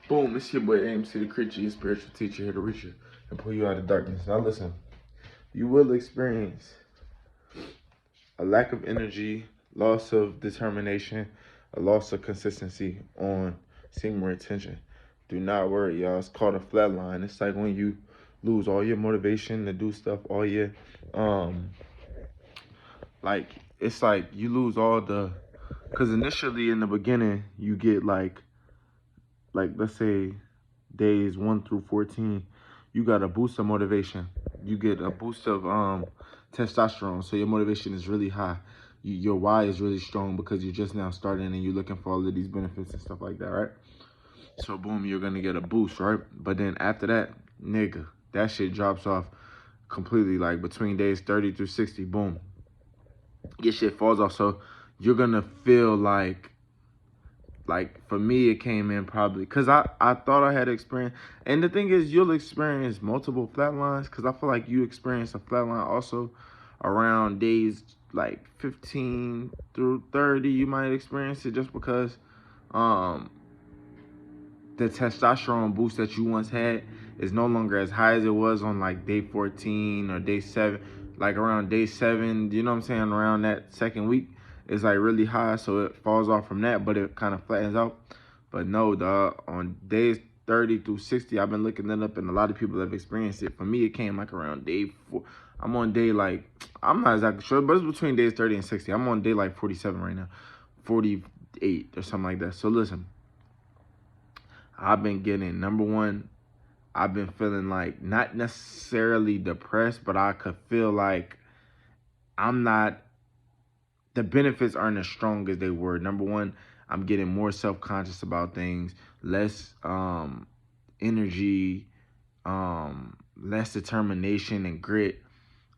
Boom, it's your boy AMC the Creature, your spiritual teacher, here to reach you and pull you out of darkness. Now listen, you will experience a lack of energy, loss of determination, a loss of consistency on semen retention. Do not worry, y'all. It's called a flat line. It's like when you lose all your motivation to do stuff, all your like it's like you lose all the, because initially in the beginning you get like let's say days 1 through 14, you got a boost of motivation. You get a boost of testosterone, so your motivation is really high. Your why is really strong because you're just now starting and you're looking for all of these benefits and stuff like that, right? So boom, you're gonna get a boost, right? But then after that, nigga, that shit drops off completely. Like between days 30 through 60, boom, your shit falls off. So you're gonna feel like for me, it came in probably because I thought I had experience. And the thing is, you'll experience multiple flatlines because I feel like you experience a flatline also around days like 15 through 30. You might experience it just because the testosterone boost that you once had is no longer as high as it was on like day 14 or day 7. Like around day 7, you know what I'm saying, around that second week, it's like really high, so it falls off from that, but it kind of flattens out. But no, dog, on days 30 through 60, I've been looking that up, and a lot of people have experienced it. For me, it came like around day 4. I'm on day like, I'm not exactly sure, but it's between days 30 and 60. I'm on day like 47 right now, 48 or something like that. So listen, I've been getting, number one, I've been feeling like not necessarily depressed, but I could feel like I'm not, the benefits aren't as strong as they were. Number one, I'm getting more self-conscious about things, less energy, less determination and grit,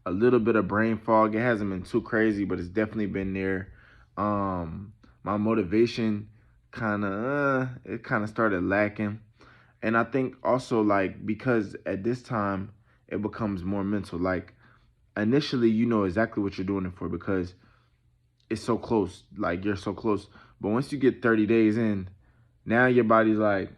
a little bit of brain fog. It hasn't been too crazy, but it's definitely been there. My motivation it kind of started lacking. And I think also like because at this time it becomes more mental. Like initially you know exactly what you're doing it for because it's so close. Like you're so close. But once you get 30 days in, now your body's like,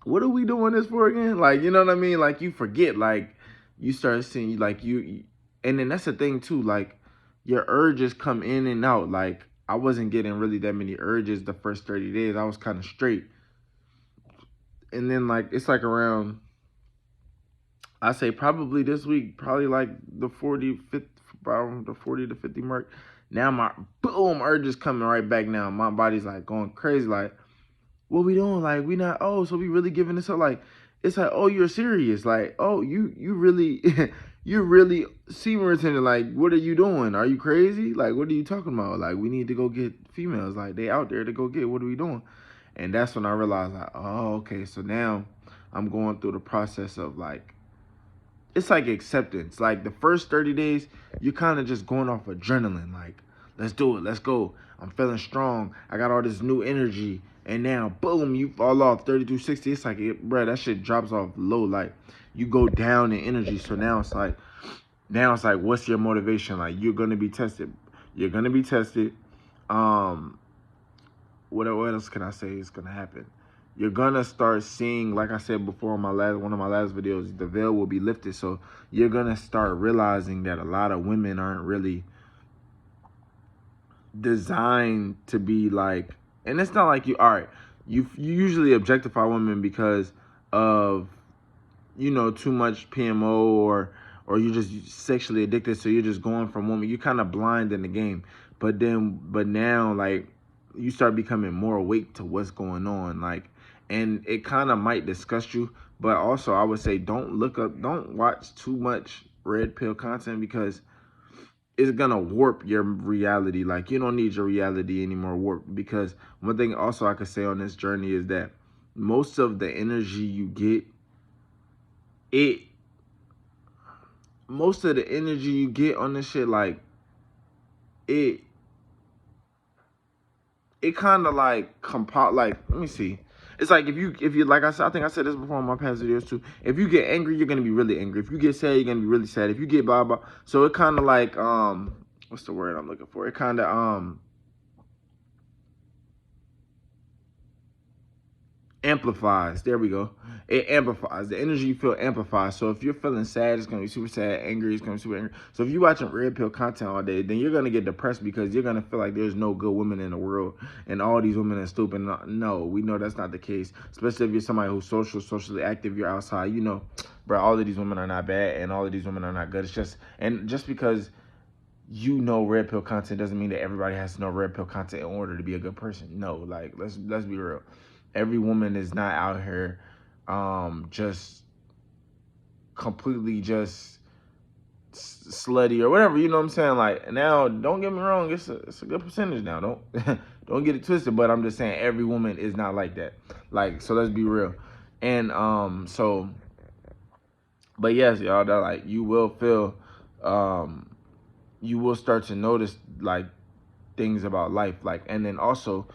what are we doing this for again? Like, you know what I mean? Like you forget, like you start seeing like and then that's the thing too, like your urges come in and out. Like I wasn't getting really that many urges the first 30 days. I was kind of straight. And then like, it's like around, I say probably this week, probably like the 40, 50, around the 40 to 50 mark. Now my boom urges coming right back now. My body's like going crazy. Like, what we doing? Like, we not, oh, so we really giving this up? Like, it's like, oh, you're serious. Like, oh, you really, you really semen retention. Like, what are you doing? Are you crazy? Like, what are you talking about? Like, we need to go get females. Like, they out there to go get, what are we doing? And that's when I realized, like, oh, okay. So now I'm going through the process of like, it's like acceptance. Like the first 30 days, you're kind of just going off adrenaline. Like, let's do it. Let's go. I'm feeling strong. I got all this new energy. And now, boom, you fall off 30 through 60. It's like, bro, that shit drops off low. Like, you go down in energy. So now it's like, what's your motivation? Like, you're going to be tested. You're going to be tested. What else can I say is going to happen? You're gonna start seeing, like I said before in one of my last videos, the veil will be lifted. So you're gonna start realizing that a lot of women aren't really designed to be like, and it's not like all right, you usually objectify women because of, you know, too much PMO or you're just sexually addicted, so you're just going from women. You're kind of blind in the game. But now, like, you start becoming more awake to what's going on, like, and it kind of might disgust you. But also, I would say don't watch too much red pill content because it's gonna warp your reality. Like, you don't need your reality anymore warped. Because one thing also I could say on this journey is that most of the energy you get, most of the energy you get on this shit, like, it kind of like like, let me see. It's like if you like I said, I think I said this before in my past videos too. If you get angry, you're gonna be really angry. If you get sad, you're gonna be really sad. If you get blah blah, so it kind of like what's the word I'm looking for? It kind of amplifies. There we go. It amplifies. The energy you feel amplifies. So if you're feeling sad, it's gonna be super sad. Angry, it's gonna be super angry. So if you're watching red pill content all day, then you're gonna get depressed because you're gonna feel like there's no good women in the world and all these women are stupid. No, we know that's not the case. Especially if you're somebody who's socially active, you're outside. You know, bro, all of these women are not bad and all of these women are not good. It's just because you know red pill content doesn't mean that everybody has to know red pill content in order to be a good person. No, like let's be real. Every woman is not out here just completely just slutty or whatever, you know what I'm saying? Like now, don't get me wrong, it's a good percentage now. Don't don't get it twisted, but I'm just saying every woman is not like that. Like, so let's be real. And so but yes, y'all, that like you will feel you will start to notice like things about life, like, and then also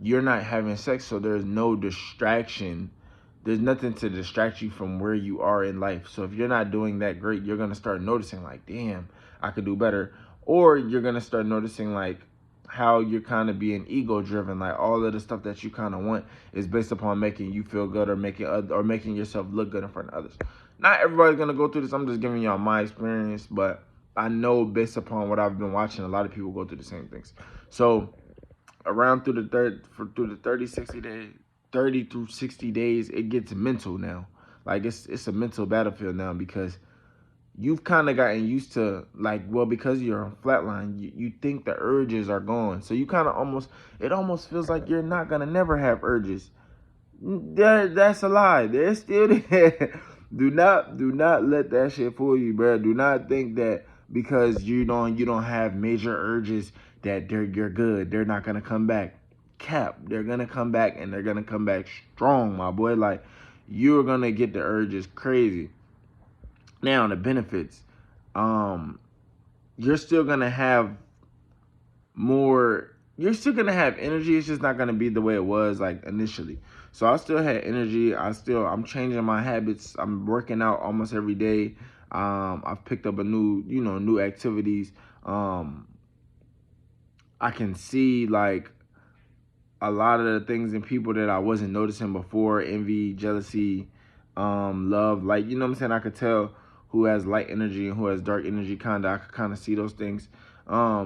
you're not having sex, so there's no distraction. There's nothing to distract you from where you are in life. So if you're not doing that great, you're gonna start noticing like, damn, I could do better. Or you're gonna start noticing like how you're kind of being ego driven, like all of the stuff that you kind of want is based upon making you feel good or making yourself look good in front of others. Not everybody's gonna go through this. I'm just giving y'all my experience, but I know based upon what I've been watching, a lot of people go through the same things. So around through the 30 through 60 days, it gets mental now. Like it's a mental battlefield now because you've kind of gotten used to, like, well, because you're on FlatLine, you think the urges are gone. So you kind of it almost feels like you're not gonna never have urges. That's a lie. They're still there. Do not let that shit fool you, bro. Do not think that because you don't have major urges that you're good. They're not gonna come back. Cap. They're gonna come back and they're gonna come back strong, my boy. Like, you're gonna get the urges crazy. Now the benefits. You're still gonna have more, you're still gonna have energy. It's just not gonna be the way it was like initially. So I still had energy. I'm changing my habits. I'm working out almost every day. I've picked up a new activities. I can see like a lot of the things in people that I wasn't noticing before: envy, jealousy, love. Like, you know what I'm saying? I could tell who has light energy and who has dark energy. I could kind of see those things. I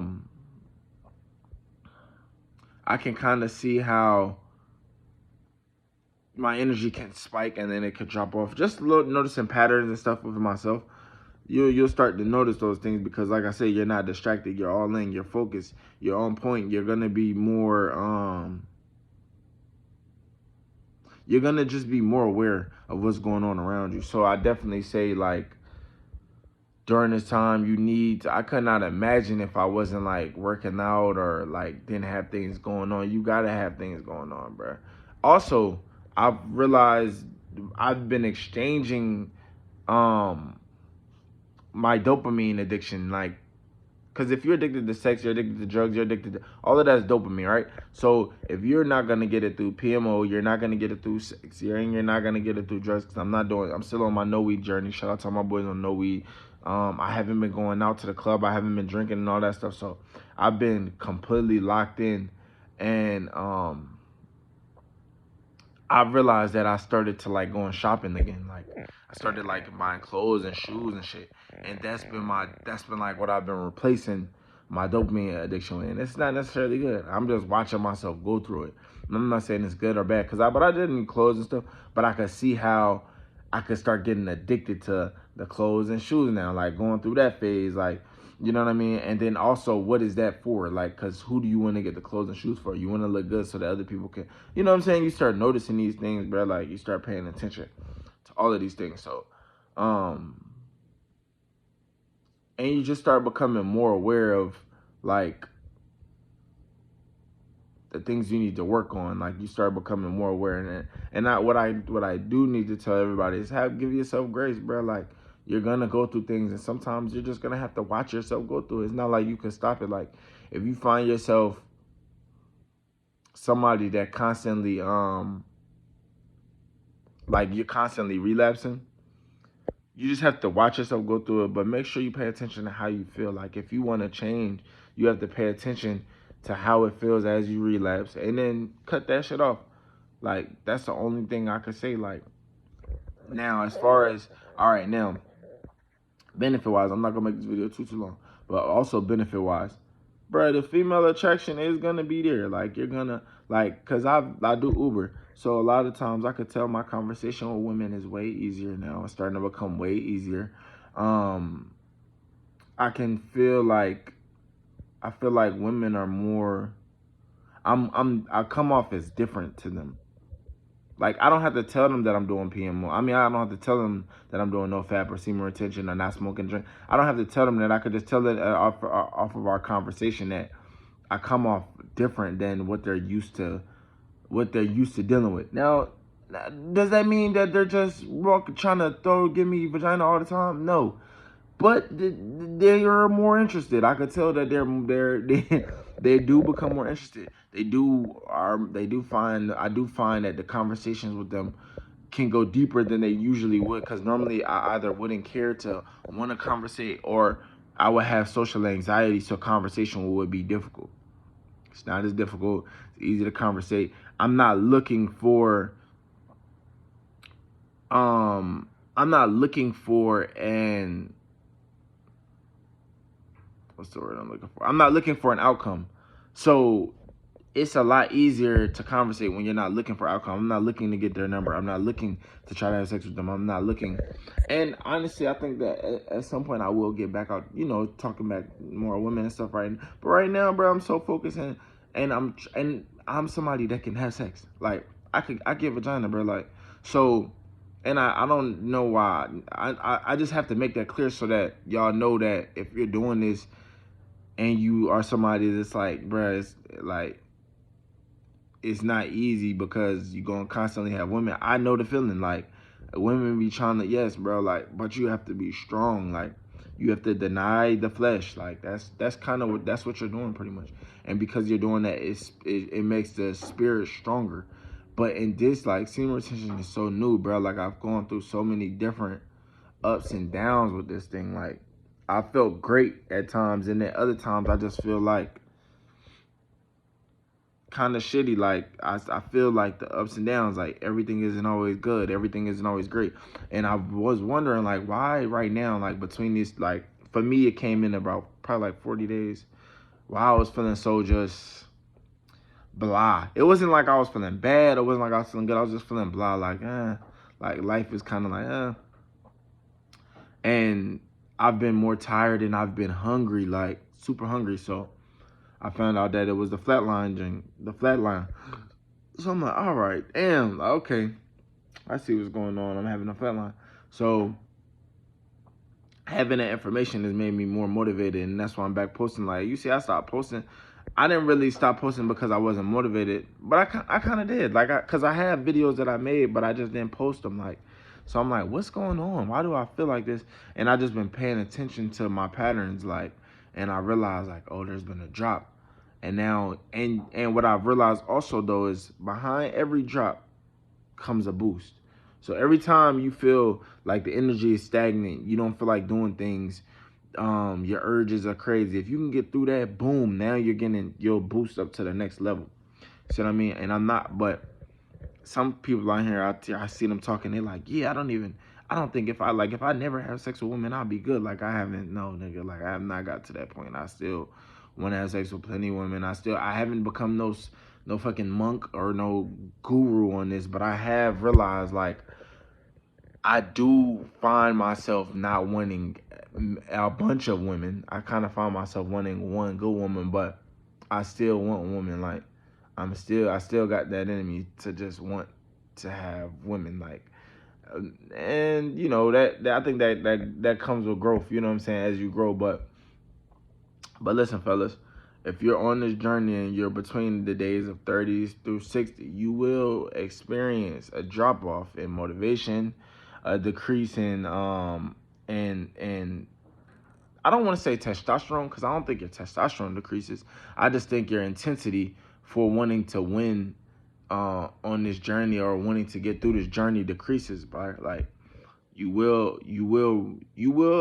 can kind of see how my energy can spike and then it could drop off. Just noticing patterns and stuff with myself. You'll start to notice those things because, like I said, you're not distracted. You're all in. You're focused. You're on point. You're gonna be more. You're gonna just be more aware of what's going on around you. So I definitely say, like, during this time, I could not imagine if I wasn't like working out or like didn't have things going on. You gotta have things going on, bro. Also, I've realized I've been exchanging my dopamine addiction, like, because if you're addicted to sex, you're addicted to drugs, you're addicted to all of that's dopamine, right? So if you're not gonna get it through PMO, you're not gonna get it through sex, you're not gonna get it through drugs. Because I'm still on my no weed journey. Shout out to all my boys on no weed. I haven't been going out to the club. I haven't been drinking and all that stuff. So I've been completely locked in, and I realized that I started to like going shopping again. Like, I started like buying clothes and shoes and shit. And that's been like what I've been replacing my dopamine addiction with. And it's not necessarily good. I'm just watching myself go through it. I'm not saying it's good or bad, but I did need clothes and stuff. But I could see how I could start getting addicted to the clothes and shoes now, like going through that phase, like, you know what I mean? And then also, what is that for? Like, because who do you want to get the clothes and shoes for? You want to look good so that other people can, you know what I'm saying? You start noticing these things, bro. Like, you start paying attention to all of these things. So, and you just start becoming more aware of, like, the things you need to work on. Like, you start becoming more aware. And what I do need to tell everybody is give yourself grace, bro. Like, you're gonna go through things, and sometimes you're just gonna have to watch yourself go through it. It's not like you can stop it. Like, if you find yourself somebody that constantly like, you're constantly relapsing, you just have to watch yourself go through it, but make sure you pay attention to how you feel. Like, if you want to change, you have to pay attention to how it feels as you relapse, and then cut that shit off. Like that's the only thing I could say. Like now, as far as all right now, benefit wise, I'm not gonna make this video too long, but also benefit wise, bro, the female attraction is gonna be there. Like you're gonna like, cause I do Uber, so a lot of times I could tell my conversation with women is way easier now. It's starting to become way easier. Um, I can feel like I feel like women are more. I come off as different to them. Like I don't have to tell them that I'm doing PMO. I mean, I don't have to tell them that I'm doing no fap or semen retention or not smoking drink. I don't have to tell them that. I could just tell it off of our conversation that I come off different than what they're used to, what they're used to dealing with. Now, does that mean that they're just trying to give me vagina all the time? No, but they are more interested. I could tell that they do become more interested. They do find I do find that the conversations with them can go deeper than they usually would, because normally I either wouldn't care to want to conversate, or I would have social anxiety, so conversation would be difficult. It's not as difficult. It's easy to conversate. I'm not looking for I'm not looking for an what's the word I'm looking for? I'm not looking for an outcome. So it's a lot easier to conversate when you're not looking for outcome. I'm not looking to get their number. I'm not looking to try to have sex with them. I'm not looking. And honestly, I think that at some point I will get back out, talking back more women and stuff right now. But right now, bro, I'm so focused and I'm somebody that can have sex. Like I get vagina, bro. Like so, and I don't know why. I just have to make that clear so that y'all know that if you're doing this and you are somebody that's like, bro, it's like it's not easy because you're gonna constantly have women. I know the feeling. Like women be trying to, yes, bro, like, but you have to be strong. Like you have to deny the flesh. Like that's kind of what you're doing pretty much. And because you're doing that, it makes the spirit stronger. But in this, like, semen retention is so new, bro. Like I've gone through so many different ups and downs with this thing. Like I felt great at times, and then other times I just feel like kind of shitty. Like I feel like the ups and downs, like everything isn't always good, everything isn't always great. And I was wondering, like, why right now, like between these, like for me it came in about probably like 40 days, why I was feeling so just blah. It wasn't like I was feeling bad, it wasn't like I was feeling good, I was just feeling blah, like life is kind of like and I've been more tired and I've been hungry, like super hungry. So I found out that it was the FlatLine drink, the FlatLine. So I'm like, all right, damn, okay, I see what's going on. I'm having a FlatLine. So having that information has made me more motivated, and that's why I'm back posting. Like, you see, I stopped posting. I didn't really stop posting because I wasn't motivated, but I kind of did. Like, because I have videos that I made, but I just didn't post them. Like, so I'm like, what's going on? Why do I feel like this? And I just been paying attention to my patterns, like, and I realized, like, oh, there's been a drop. And now, and what I've realized also though is behind every drop comes a boost. So every time you feel like the energy is stagnant, you don't feel like doing things, your urges are crazy. If you can get through that, boom, now you're getting your boost up to the next level. See what I mean? And I'm not, but some people out here, I see them talking, they're like, yeah, I don't think if I never have sex with women, I'll be good. Like I haven't, no nigga, like I have not got to that point. I still want to have sex with plenty of women. I haven't become no fucking monk or no guru on this, but I have realized, like, I do find myself not wanting a bunch of women. I kind of find myself wanting one good woman, but I still want women. Like I still got that in me to just want to have women. Like, and that I think that comes with growth. You know what I'm saying? As you grow, but listen, fellas, if you're on this journey and you're between the days of 30s through 60, you will experience a drop off in motivation, a decrease in and I don't want to say testosterone, because I don't think your testosterone decreases. I just think your intensity for wanting to win on this journey or wanting to get through this journey decreases, bro. Like you will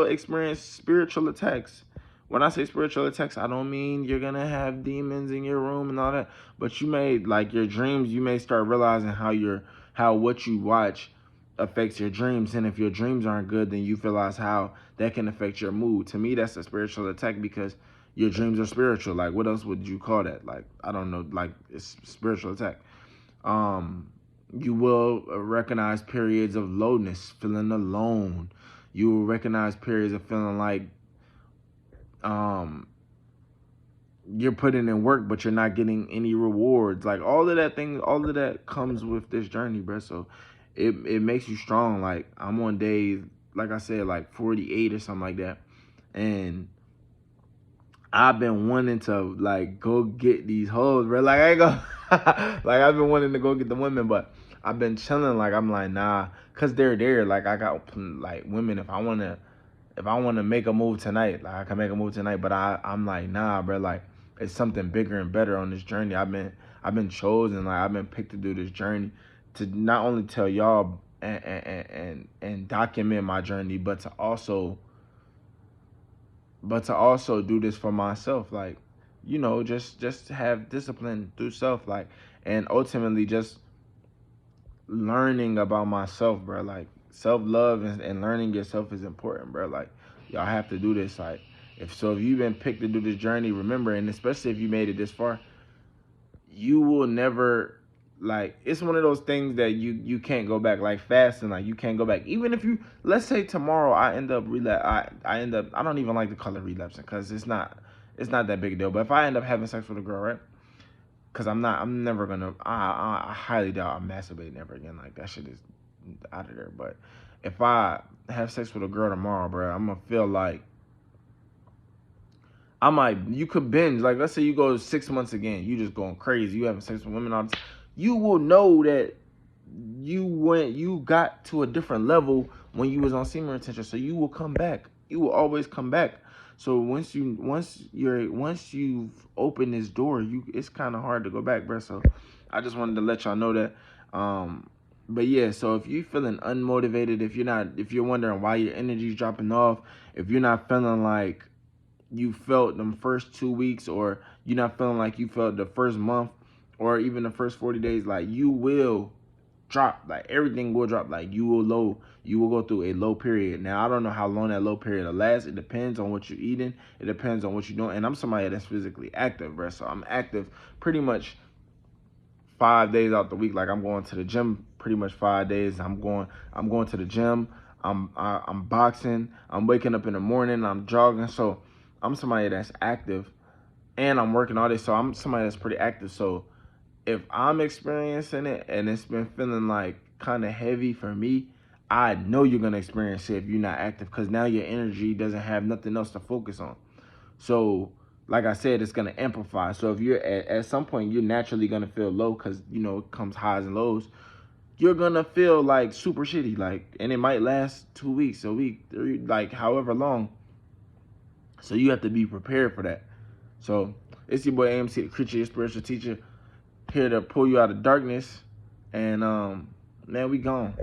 experience spiritual attacks when I say spiritual attacks, I don't mean you're gonna have demons in your room and all that. But you may, like, your dreams, you may start realizing how what you watch affects your dreams. And if your dreams aren't good, then you realize how that can affect your mood. To me, that's a spiritual attack because your dreams are spiritual. Like, what else would you call that? Like, I don't know. Like, it's spiritual attack. You will recognize periods of lowness, feeling alone. You will recognize periods of feeling like um you're putting in work but you're not getting any rewards. Like, all of that comes with this journey, bro. So it makes you strong. Like, I'm on day, like I said, like 48 or something like that, and I've been wanting to, like, go get these hoes, bro. Like, I ain't go like, I've been wanting to go get the women, but I've been chilling. Like, I'm like, nah, cause they're there. Like, I got, like, women. If I want to make a move tonight, like, I can make a move tonight. But I'm like, nah, bro. Like, it's something bigger and better on this journey. I've been chosen. Like, I've been picked to do this journey, to not only tell y'all and document my journey, but to also do this for myself. Like, just have discipline through self. Like, and ultimately just learning about myself, bro. Like, self love and learning yourself is important, bro. Like, y'all have to do this. Like, if you've been picked to do this journey, remember, and especially if you made it this far, you will never, like, it's one of those things that you can't go back. Like fasting, like, you can't go back. Even if you, let's say tomorrow I end up I end up, I don't even like to call it relapsing because it's not that big a deal. But if I end up having sex with a girl, right? Because I'm never gonna, I highly doubt I masturbate never again. Like, that shit is out of there. But if I have sex with a girl tomorrow, bro, I'm gonna feel like you could binge. Like, let's say you go 6 months again, you just going crazy. You having sex with women all the time. You will know that you got to a different level when you was on semen retention. So you will come back. You will always come back. So once you've opened this door, it's kind of hard to go back, bro. So I just wanted to let y'all know that. But yeah, so if you feeling unmotivated, if you're wondering why your energy's dropping off, if you're not feeling like you felt them first 2 weeks, or you're not feeling like you felt the first month, or even the first 40 days, like, you will drop. Like, everything will drop. Like, you will go through a low period. Now, I don't know how long that low period will last. It depends on what you're eating. It depends on what you're doing. And I'm somebody that's physically active, bro. So I'm active pretty much 5 days out the week. Like, I'm going to the gym pretty much 5 days. I'm going to the gym. I'm boxing. I'm waking up in the morning. I'm jogging. So I'm somebody that's active, and I'm working all this. So I'm somebody that's pretty active. So if I'm experiencing it and it's been feeling like kind of heavy for me, I know you're gonna experience it if you're not active, because now your energy doesn't have nothing else to focus on. So, like I said, it's gonna amplify. So if you're at some point, you're naturally gonna feel low, because it comes highs and lows. You're gonna feel like super shitty, like, and it might last 2 weeks, a week, 3, like, however long. So you have to be prepared for that. So it's your boy AMC, the creature, your spiritual teacher, here to pull you out of darkness. And man, we gone.